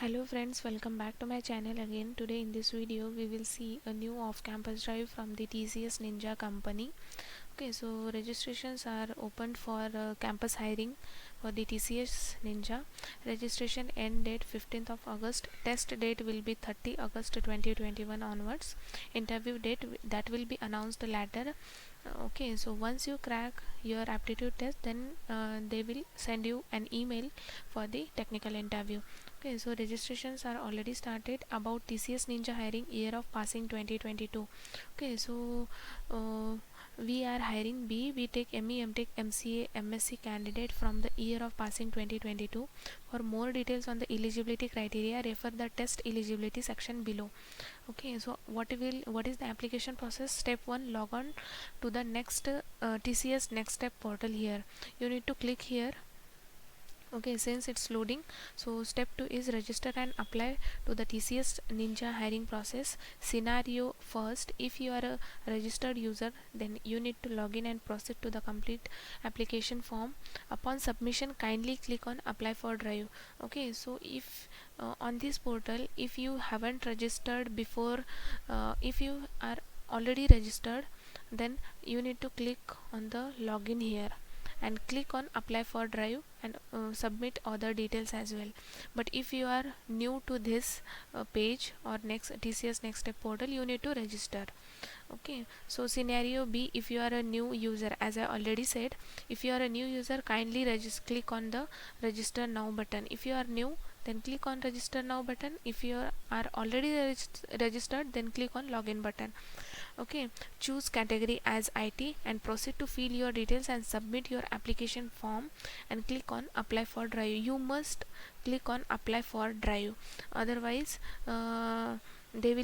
Hello friends, welcome back to my channel again. Today in this video we will see a new off-campus drive from the TCS Ninja company. Okay, so registrations are opened for campus hiring for the TCS Ninja. Registration end date 15th of August. Test date will be 30 August 2021 onwards. Interview date that will be announced later. Okay, so once you crack your aptitude test, then they will send you an email for the technical interview. Okay, so registrations are already started. About TCS Ninja hiring year of passing 2022. Okay, so uh, we are hiring B. We take ME, MTech, MCA, MSc candidate from the year of passing 2022. For more details on the eligibility criteria, refer the test eligibility section below. Okay, so what is the application process? Step 1, log on to the next TCS next step portal. Here you need to click here. Okay, since it's loading, so step 2 is register and apply to the TCS Ninja hiring process. Scenario: first, if you are a registered user, then you need to log in and proceed to the complete application form. Upon submission, kindly click on apply for drive. Okay, so if on this portal, if you haven't registered before, if you are already registered, then you need to click on the login here and click on apply for drive and submit other details as well. But if you are new to this page or next TCS next step portal, you need to register. Okay, so scenario B, if you are a new user, as I already said, if you are a new user, kindly click on the register now button. If you are new, then click on register now button. If you are already registered, then click on login button. Okay, choose category as IT and proceed to fill your details and submit your application form and click on apply for drive. You must click on apply for drive, otherwise they will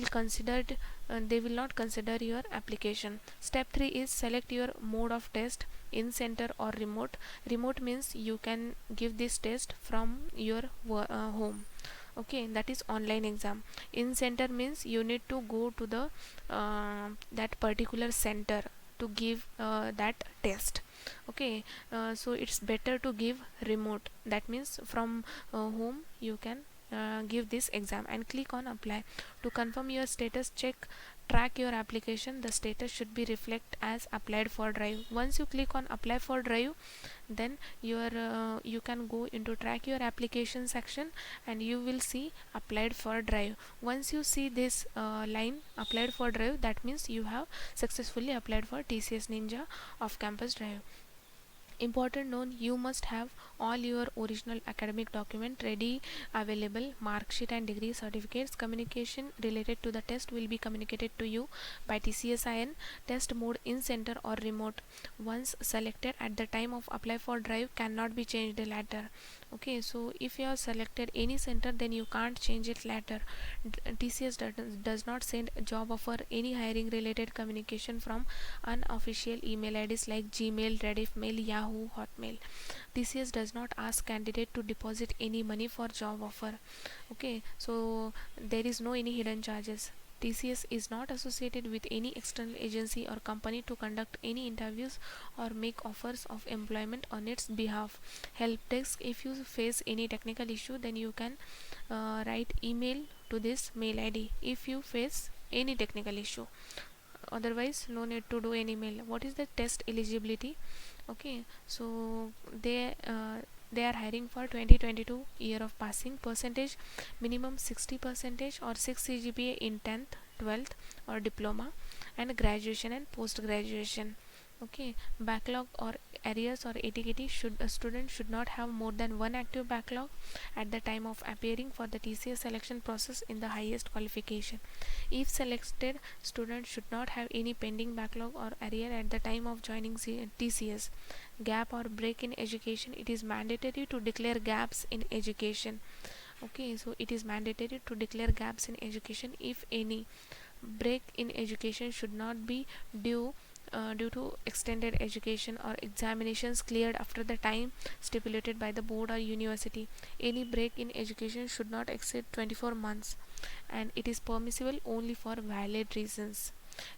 not consider your application. Step 3 is select your mode of test: in center or remote. Remote means you can give this test from your home. Okay, that is online exam. In center means you need to go to the that particular center to give that test. Okay, so it's better to give remote. That means from home you can give this exam and click on apply. To confirm your status, check track your application. The status should be reflect as applied for drive. Once you click on apply for drive, then you can go into track your application section and you will see applied for drive. Once you see this line applied for drive, that means you have successfully applied for TCS Ninja off campus drive. Important note: you must have all your original academic document ready available. Mark sheet and degree certificates. Communication related to the test will be communicated to you by TCSIN. Test mode: in center or remote. Once selected at the time of apply for drive, cannot be changed later. Okay, so if you have selected any center, then you can't change it later. TCS does not send job offer any hiring related communication from unofficial email IDs like Gmail, Rediff Mail, Yahoo, Hotmail. TCS does not ask candidate to deposit any money for job offer. Okay, so there is no any hidden charges. TCS is not associated with any external agency or company to conduct any interviews or make offers of employment on its behalf. Help desk: if you face any technical issue, then you can write email to this mail ID if you face any technical issue. Otherwise, no need to do any mail. What is the test eligibility? Okay, so they are hiring for 2022 year of passing. Percentage: minimum 60 percentage or 6 CGPA in 10th, 12th or diploma, and graduation and post graduation. Okay, backlog or arrears or ATKT: should a student should not have more than one active backlog at the time of appearing for the TCS selection process in the highest qualification. If selected, student should not have any pending backlog or arrear at the time of joining TCS. Gap or break in education: it is mandatory to declare gaps in education. Okay, so it is mandatory to declare gaps in education. If any break in education should not be due to extended education or examinations cleared after the time stipulated by the board or university. Any break in education should not exceed 24 months and it is permissible only for valid reasons.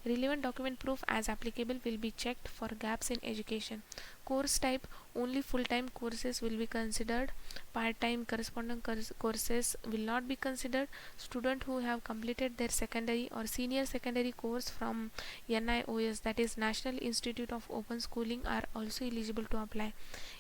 Relevant document proof as applicable will be checked for gaps in education. Course type, only full-time courses will be considered. Part-time corresponding courses will not be considered. Students who have completed their secondary or senior secondary course from NIOS, that is National Institute of Open Schooling, are also eligible to apply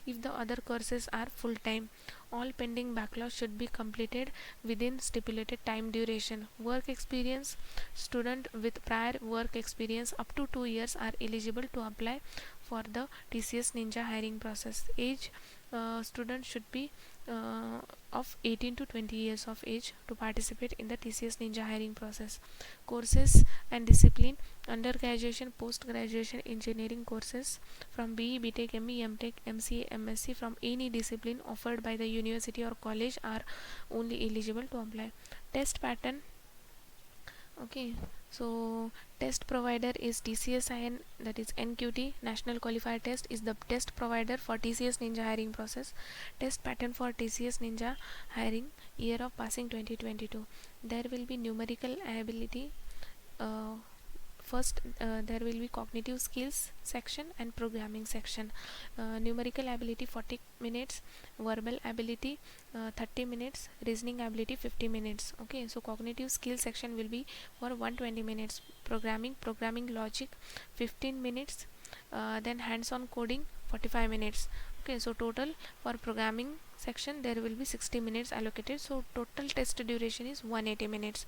if the other courses are full-time. All pending backlogs should be completed within stipulated time duration. Work experience, student with prior work experience up to 2 years are eligible to apply for the TCS Ninja hiring process. Age, student should be of 18 to 20 years of age to participate in the TCS Ninja hiring process. Courses and discipline, undergraduation, post-graduation engineering courses from BE, BTech, ME, MTech, MCA, MSc from any discipline offered by the university or college are only eligible to apply. Test pattern, okay, so test provider is TCSIN, that is NQT, National Qualifier Test is the test provider for TCS Ninja hiring process. Test pattern for TCS Ninja hiring, year of passing 2022. There will be numerical ability. First, there will be cognitive skills section and programming section. Numerical ability 40 minutes, verbal ability 30 minutes, reasoning ability 50 minutes. Okay, so cognitive skill section will be for 120 minutes. Programming logic 15 minutes, then hands-on coding 45 minutes. Okay, so total for programming section there will be 60 minutes allocated, so total test duration is 180 minutes.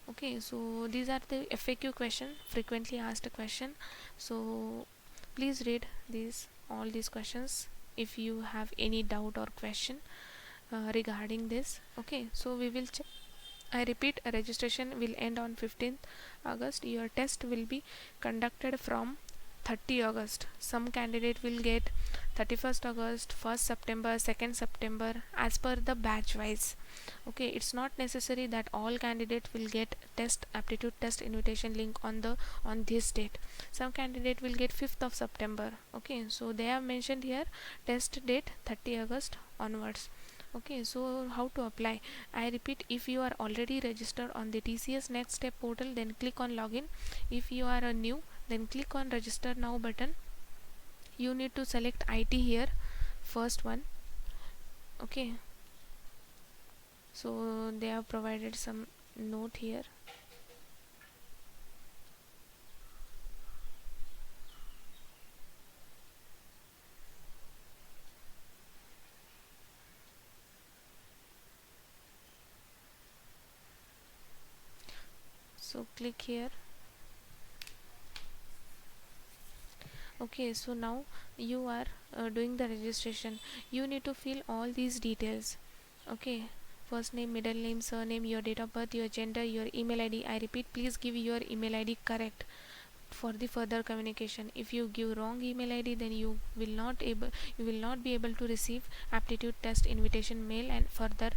Okay, so these are the FAQ question, frequently asked question. So please read all these questions if you have any doubt or question regarding this. Okay, so we will check. I repeat, registration will end on 15th August. Your test will be conducted from 30 August. Some candidate will get 31st August, 1st September, 2nd September, as per the batch wise. Okay, it's not necessary that all candidates will get aptitude test invitation link on this date. Some candidate will get 5th of September. Okay, so they have mentioned here test date 30 August onwards. Okay, so how to apply? I repeat, if you are already registered on the TCS Next Step portal, then click on login. If you are a new, then click on register now button. You need to select IT here, first one. Okay, so they have provided some note here. So click here. Okay, so now you are doing the registration. You need to fill all these details. Okay, first name, middle name, surname, your date of birth, your gender, your email ID. I repeat, please give your email ID correct for the further communication. If you give wrong email ID, then you will not be able to receive aptitude test invitation mail and further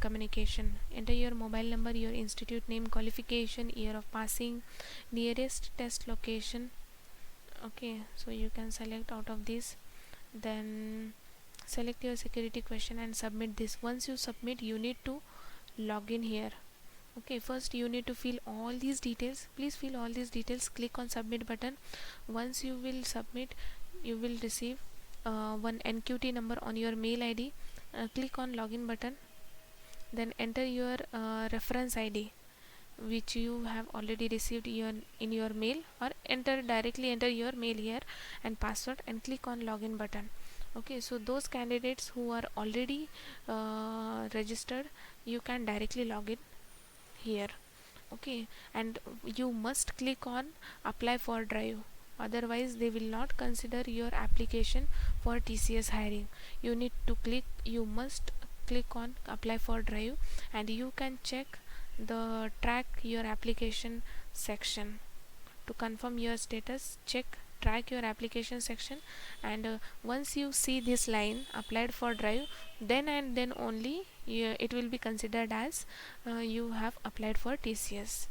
communication. Enter your mobile number, your institute name, qualification, year of passing, nearest test location. Okay, so you can select out of this, then select your security question and submit this. Once you submit, you need to log in here. Okay, first you need to fill all these details. Please fill all these details, click on submit button. Once you will submit, you will receive one NQT number on your mail ID. Click on login button, then enter your reference ID which you have already received in your mail, or directly enter your mail here and password and click on login button. Okay, so those candidates who are already registered, you can directly log in here. Okay, and you must click on apply for drive, otherwise they will not consider your application for TCS hiring. You must click on apply for drive, and you can check the track your application section to confirm your status. Track your application section, and once you see this line applied for drive, then and then only it will be considered as you have applied for TCS.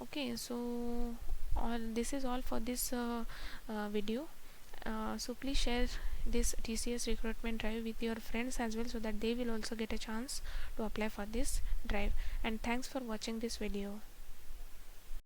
Okay, so this is all for this video. So please share this TCS recruitment drive with your friends as well, so that they will also get a chance to apply for this drive. And thanks for watching this video.